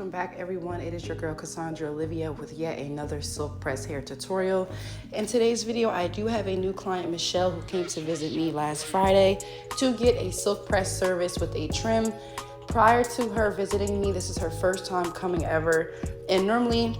welcome back everyone. It is your girl Cassandra Olivia with yet another silk press hair tutorial. In today's video, I do have a new client, Michelle, who came to visit me last Friday to get a silk press service with a trim. Prior to her visiting me, this is her first time coming ever, and normally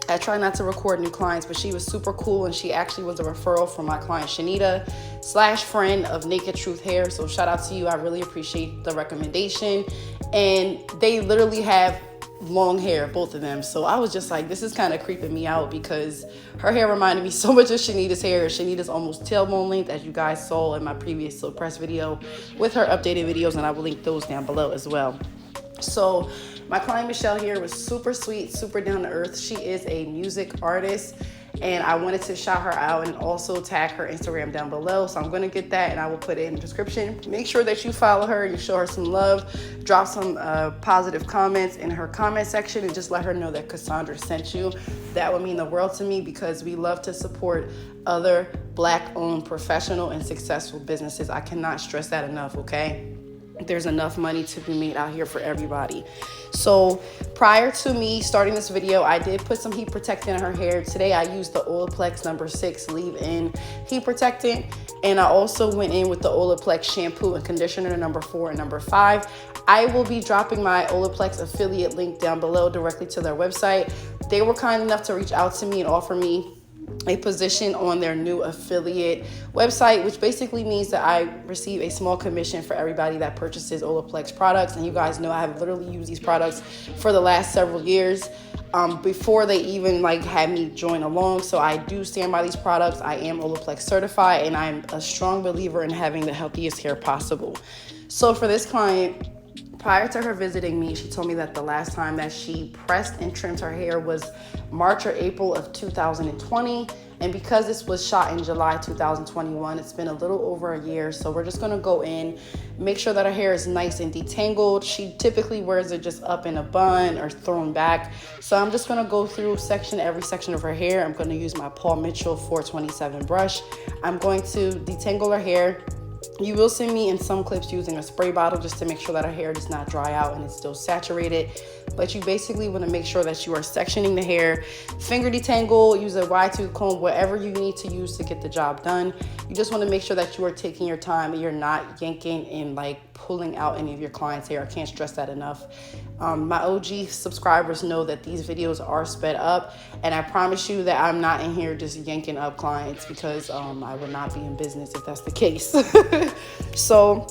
I try not to record new clients, but she was super cool, and she actually was a referral from my client Shanita / friend of Naked Truth Hair. So shout out to you. I really appreciate the recommendation. And they literally have long hair, both of them. So I was just like, this is kind of creeping me out because her hair reminded me so much of Shanita's hair. Shanita's almost tailbone length, as you guys saw in my previous silk press video with her updated videos, and I will link those down below as well. So my client Michelle here was super sweet, super down to earth. She is a music artist, and I wanted to shout her out and also tag her Instagram down below. So I'm going to get that, and I will put it in the description. Make sure that you follow her, you show her some love, drop some positive comments in her comment section, and just let her know that Cassandra sent you. That would mean the world to me because we love to support other Black-owned professional and successful businesses. I cannot stress that enough, okay? There's enough money to be made out here for everybody. So prior to me starting this video, I did put some heat protectant in her hair. Today I used the Olaplex number 6 leave-in heat protectant, and I also went in with the Olaplex shampoo and conditioner number 4 and number 5. I will be dropping my Olaplex affiliate link down below directly to their website. They were kind enough to reach out to me and offer me a position on their new affiliate website, which basically means that I receive a small commission for everybody that purchases Olaplex products. And you guys know I have literally used these products for the last several years, before they even had me join along. So I do stand by these products. I am Olaplex certified, and I'm a strong believer in having the healthiest hair possible. So for this client, prior to her visiting me, she told me that the last time that she pressed and trimmed her hair was March or April of 2020. And because this was shot in July 2021, it's been a little over a year. So we're just gonna go in, make sure that her hair is nice and detangled. She typically wears it just up in a bun or thrown back. So I'm just gonna go through every section of her hair. I'm gonna use my Paul Mitchell 427 brush. I'm going to detangle her hair. You will see me in some clips using a spray bottle just to make sure that her hair does not dry out and it's still saturated. But you basically want to make sure that you are sectioning the hair, finger detangle, use a wide tooth comb, whatever you need to use to get the job done. You just want to make sure that you are taking your time and you're not yanking and pulling out any of your client's hair. I can't stress that enough. My OG subscribers know that these videos are sped up, and I promise you that I'm not in here just yanking up clients because I would not be in business if that's the case. So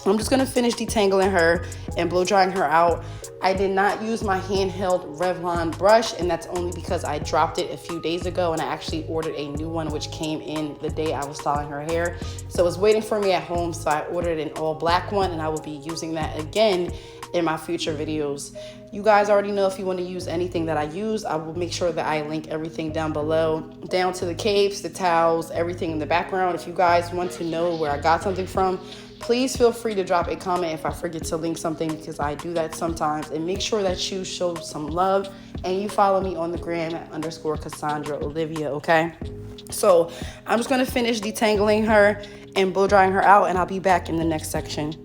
I'm just gonna finish detangling her and blow drying her out. I did not use my handheld Revlon brush, and that's only because I dropped it a few days ago, and I actually ordered a new one which came in the day I was styling her hair. So it was waiting for me at home, so I ordered an all black one, and I will be using that again in my future videos. You guys already know if you want to use anything that I use, I will make sure that I link everything down below, down to the capes, the towels, everything in the background. If you guys want to know where I got something from, please feel free to drop a comment if I forget to link something, because I do that sometimes. And make sure that you show some love and you follow me on the gram at _Cassandra Olivia, okay? So I'm just gonna finish detangling her and blow drying her out, and I'll be back in the next section.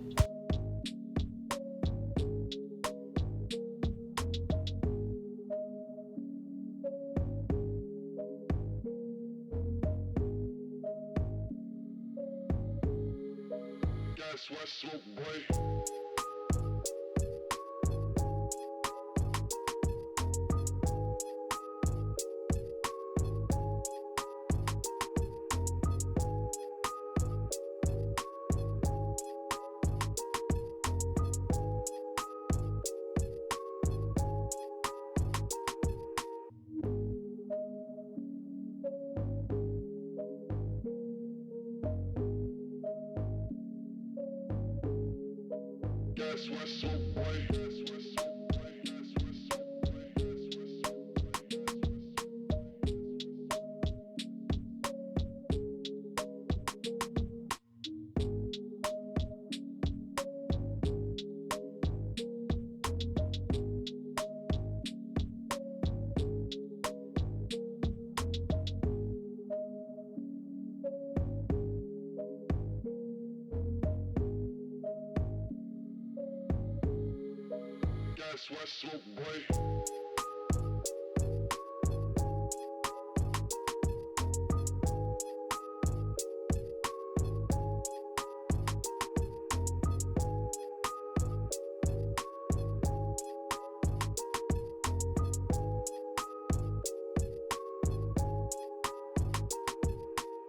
That's what smoke, boy. Guess what, smoke boy? Guess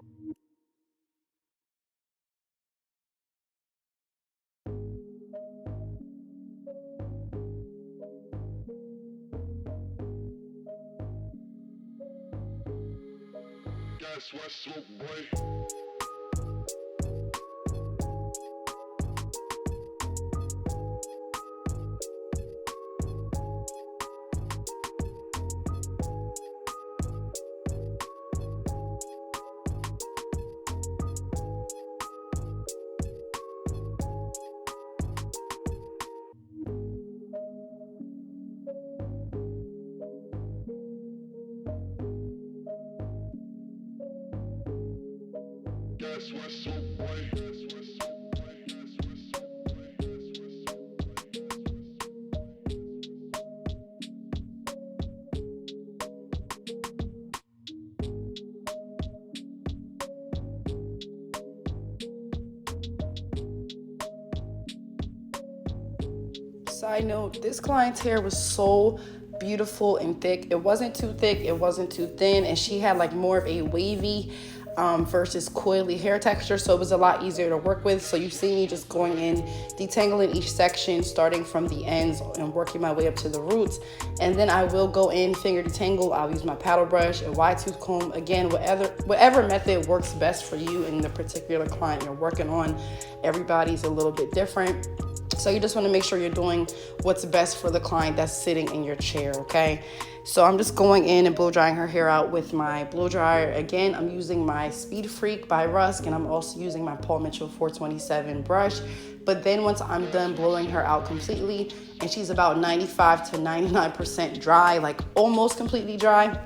what, smoke boy? Guess what, smoke boy? Guess what, smoke boy? Guess what, smoke boy? Side note, this client's hair was so beautiful and thick. It wasn't too thick, it wasn't too thin, and she had like more of a wavy versus coily hair texture, so it was a lot easier to work with. So you see me just going in, detangling each section, starting from the ends and working my way up to the roots. And then I will go in, finger detangle. I'll use my paddle brush, a wide tooth comb. Again, whatever method works best for you and the particular client you're working on. Everybody's a little bit different. So you just want to make sure you're doing what's best for the client that's sitting in your chair, okay? So I'm just going in and blow drying her hair out with my blow dryer. Again, I'm using my Speed Freak by Rusk, and I'm also using my Paul Mitchell 427 brush. But then once I'm done blowing her out completely, and she's about 95 to 99% dry, like almost completely dry,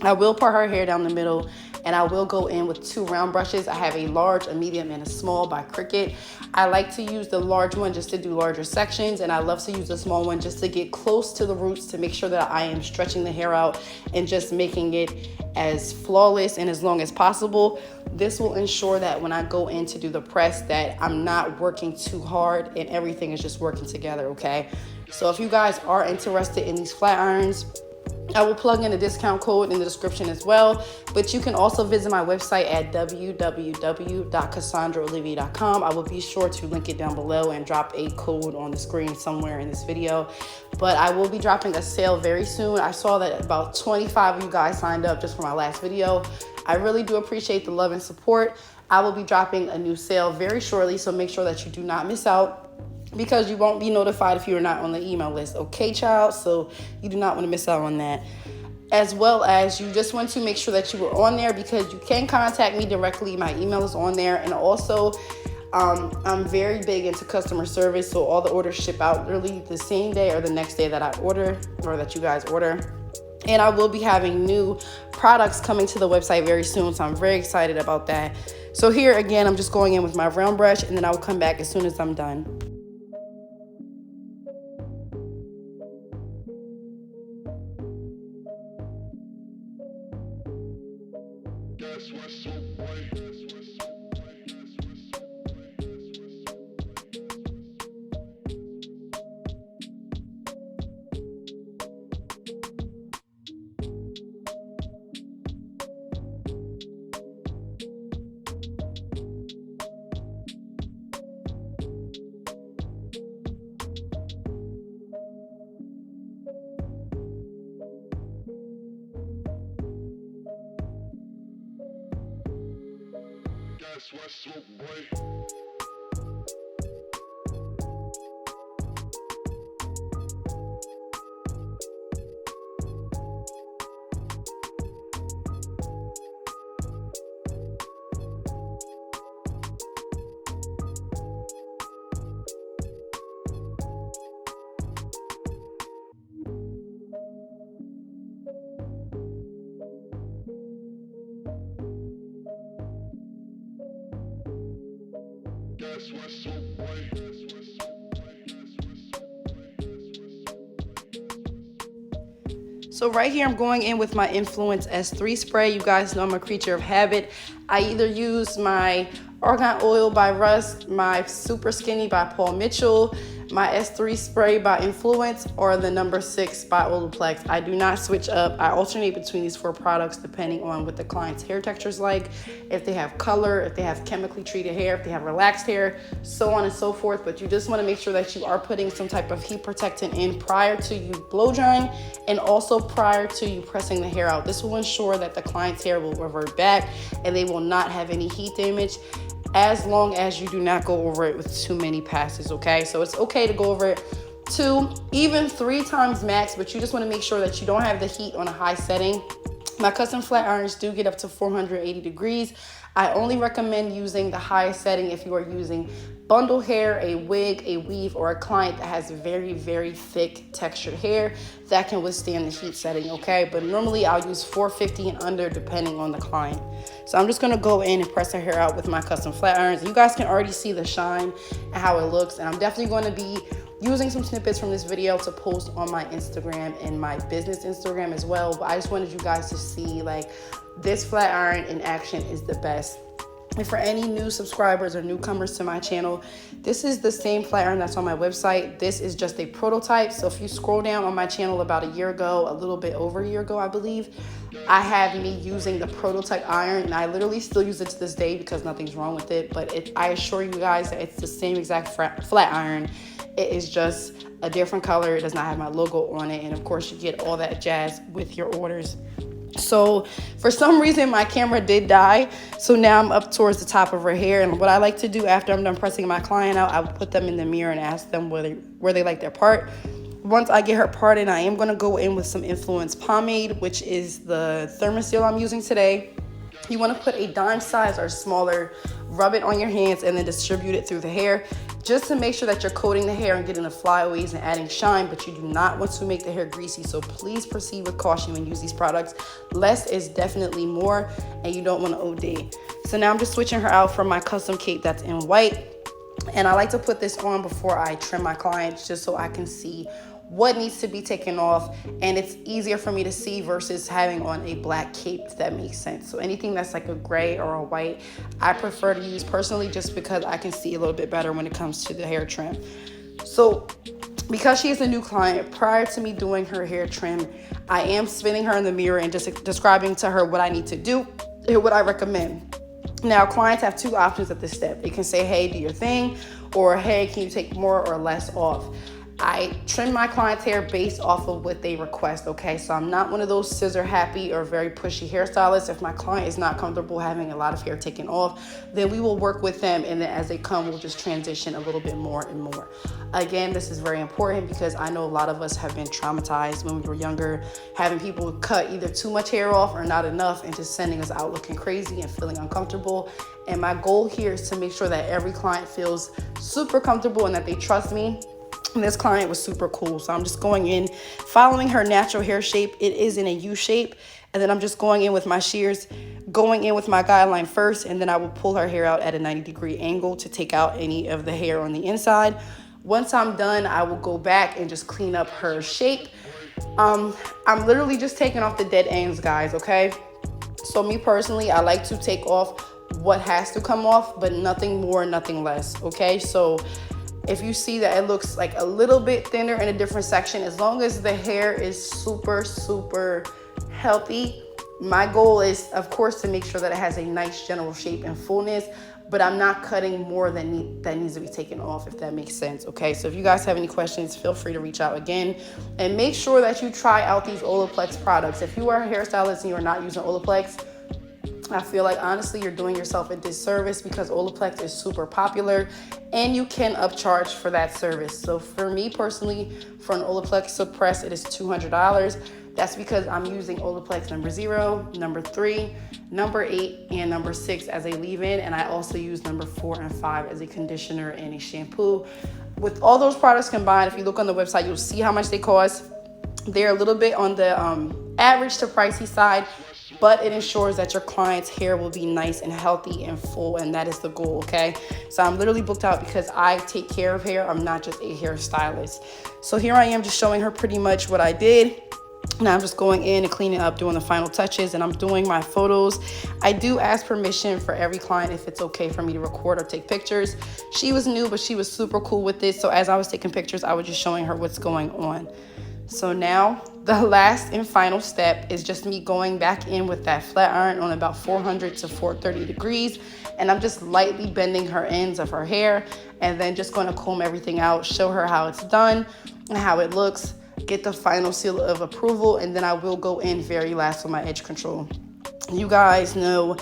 I will part her hair down the middle, and I will go in with 2 round brushes. I have a large, a medium, and a small by Cricut. I like to use the large one just to do larger sections, and I love to use the small one just to get close to the roots to make sure that I am stretching the hair out and just making it as flawless and as long as possible. This will ensure that when I go in to do the press that I'm not working too hard and everything is just working together, okay? So if you guys are interested in these flat irons, I will plug in a discount code in the description as well, but you can also visit my website at www.cassandraolivia.com. I will be sure to link it down below and drop a code on the screen somewhere in this video. But I will be dropping a sale very soon. I saw that about 25 of you guys signed up just for my last video. I really do appreciate the love and support. I will be dropping a new sale very shortly, so make sure that you do not miss out, because you won't be notified if you're not on the email list, okay, child? So you do not want to miss out on that. As well as you just want to make sure that you were on there, because you can contact me directly. My email is on there. And also, I'm very big into customer service, so all the orders ship out literally the same day or the next day that I order, or that you guys order. And I will be having new products coming to the website very soon, so I'm very excited about that. So here again, I'm just going in with my round brush, and then I will come back as soon as I'm done. Guess what, smoke boy? Guess what, smoke boy? Guess what, smoke boy? Guess what, smoke boy? Guess what, smoke boy? Guess what, smoke boy? Guess what, smoke boy? Guess what, smoke boy? So right here, I'm going in with my Influence S3 spray. You guys know I'm a creature of habit. I either use my Argan Oil by Russ, my Super Skinny by Paul Mitchell, my S3 spray by Influence, or the number 6 by Olaplex. I do not switch up. I alternate between these 4 products depending on what the client's hair texture is like, if they have color, if they have chemically treated hair, if they have relaxed hair, so on and so forth. But you just want to make sure that you are putting some type of heat protectant in prior to you blow drying and also prior to you pressing the hair out. This will ensure that the client's hair will revert back and they will not have any heat damage, as long as you do not go over it with too many passes, okay? So it's okay to go over it 2, even 3 times max, but you just want to make sure that you don't have the heat on a high setting. My custom flat irons do get up to 480 degrees. I only recommend using the highest setting if you are using bundle hair, a wig, a weave, or a client that has very, very thick textured hair that can withstand the heat setting, okay? But normally I'll use 450 and under depending on the client. So I'm just gonna go in and press her hair out with my custom flat irons. You guys can already see the shine and how it looks, and I'm definitely gonna be using some snippets from this video to post on my Instagram and my business Instagram as well. But I just wanted you guys to see, like, this flat iron in action is the best. And for any new subscribers or newcomers to my channel, this is the same flat iron that's on my website. This is just a prototype. So if you scroll down on my channel about a year ago, a little bit over a year ago, I believe, I had me using the prototype iron, and I literally still use it to this day because nothing's wrong with it. But I assure you guys that it's the same exact flat iron. It is just a different color. It does not have my logo on it. And of course, you get all that jazz with your orders. So for some reason, my camera did die. So now I'm up towards the top of her hair. And what I like to do after I'm done pressing my client out, I will put them in the mirror and ask them where they like their part. Once I get her parted, I am going to go in with some Influence pomade, which is the Thermosil I'm using today. You want to put a dime size or smaller, rub it on your hands, and then distribute it through the hair, just to make sure that you're coating the hair and getting the flyaways and adding shine, but you do not want to make the hair greasy. So please proceed with caution when you use these products. Less is definitely more, and you don't want to OD. So now I'm just switching her out from my custom cape that's in white. And I like to put this on before I trim my clients, just so I can see what needs to be taken off, and it's easier for me to see versus having on a black cape, if that makes sense. So anything that's like a gray or a white, I prefer to use personally, just because I can see a little bit better when it comes to the hair trim. So because she is a new client, prior to me doing her hair trim, I am spinning her in the mirror and just describing to her what I need to do and what I recommend. Now, clients have 2 options at this step. They can say, hey, do your thing, or hey, can you take more or less off? I trim my client's hair based off of what they request, okay? So I'm not one of those scissor happy or very pushy hairstylists. If my client is not comfortable having a lot of hair taken off, then we will work with them, and then as they come, we'll just transition a little bit more and more. Again, this is very important because I know a lot of us have been traumatized when we were younger, having people cut either too much hair off or not enough and just sending us out looking crazy and feeling uncomfortable. And my goal here is to make sure that every client feels super comfortable and that they trust me. And this client was super cool. So I'm just going in, following her natural hair shape. It is in a U shape. And then I'm just going in with my shears, going in with my guideline first, and then I will pull her hair out at a 90-degree angle to take out any of the hair on the inside. Once I'm done, I will go back and just clean up her shape. I'm literally just taking off the dead ends, guys, okay? So me personally, I like to take off what has to come off, but nothing more, nothing less, okay? So if you see that it looks like a little bit thinner in a different section, as long as the hair is super, super healthy, my goal is, of course, to make sure that it has a nice general shape and fullness, but I'm not cutting more than that needs to be taken off, if that makes sense, okay? So if you guys have any questions, feel free to reach out again, and make sure that you try out these Olaplex products. If you are a hairstylist and you're not using Olaplex, I feel like honestly you're doing yourself a disservice, because Olaplex is super popular and you can upcharge for that service. So for me personally, for an Olaplex suppress, it is $200. That's because I'm using Olaplex number 0, number 3, number 8, and number 6 as a leave-in, and I also use number 4 and 5 as a conditioner and a shampoo. With all those products combined, if you look on the website, you'll see how much they cost. They're a little bit on the average to pricey side, but it ensures that your client's hair will be nice and healthy and full, and that is the goal, okay? So I'm literally booked out because I take care of hair. I'm not just a hairstylist. So here I am just showing her pretty much what I did. Now I'm just going in and cleaning up, doing the final touches, and I'm doing my photos. I do ask permission for every client if it's okay for me to record or take pictures. She was new, but she was super cool with it. So as I was taking pictures, I was just showing her what's going on. So now the last and final step is just me going back in with that flat iron on about 400 to 430 degrees. And I'm just lightly bending her ends of her hair and then just going to comb everything out, show her how it's done and how it looks, get the final seal of approval, and then I will go in very last with my edge control. You guys know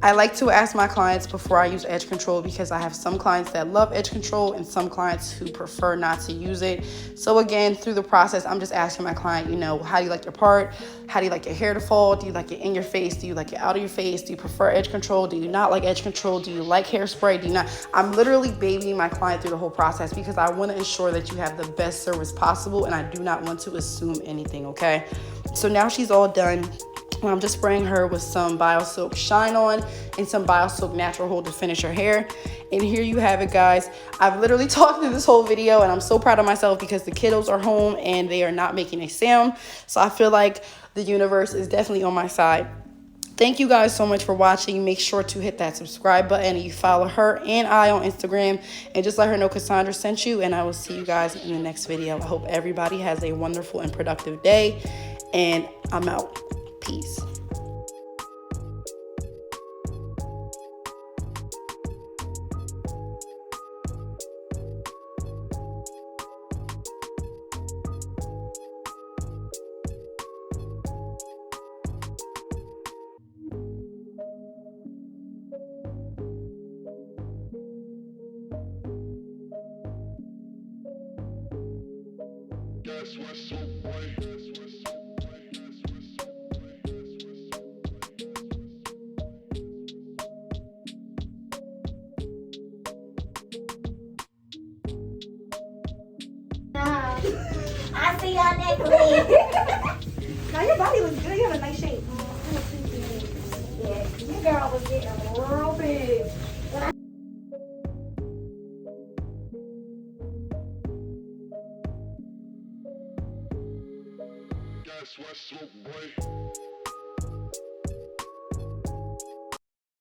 I like to ask my clients before I use edge control because I have some clients that love edge control and some clients who prefer not to use it. So again, through the process, I'm just asking my client, how do you like your part? How do you like your hair to fall? Do you like it in your face? Do you like it out of your face? Do you prefer edge control? Do you not like edge control? Do you like hairspray? Do you not? I'm literally babying my client through the whole process because I want to ensure that you have the best service possible and I do not want to assume anything, okay? So now she's all done. I'm just spraying her with some BioSilk Shine On and some BioSilk Natural Hold to finish her hair. And here you have it, guys. I've literally talked through this whole video and I'm so proud of myself because the kiddos are home and they are not making a sound. So I feel like the universe is definitely on my side. Thank you guys so much for watching. Make sure to hit that subscribe button and you follow her and I on Instagram and just let her know Cassandra sent you, and I will see you guys in the next video. I hope everybody has a wonderful and productive day, and I'm out. Peace. That's what's so bright. I see y'all next week. Now your body looks good. You have a nice shape. Yeah, your girl was getting real big. That's what's so bright.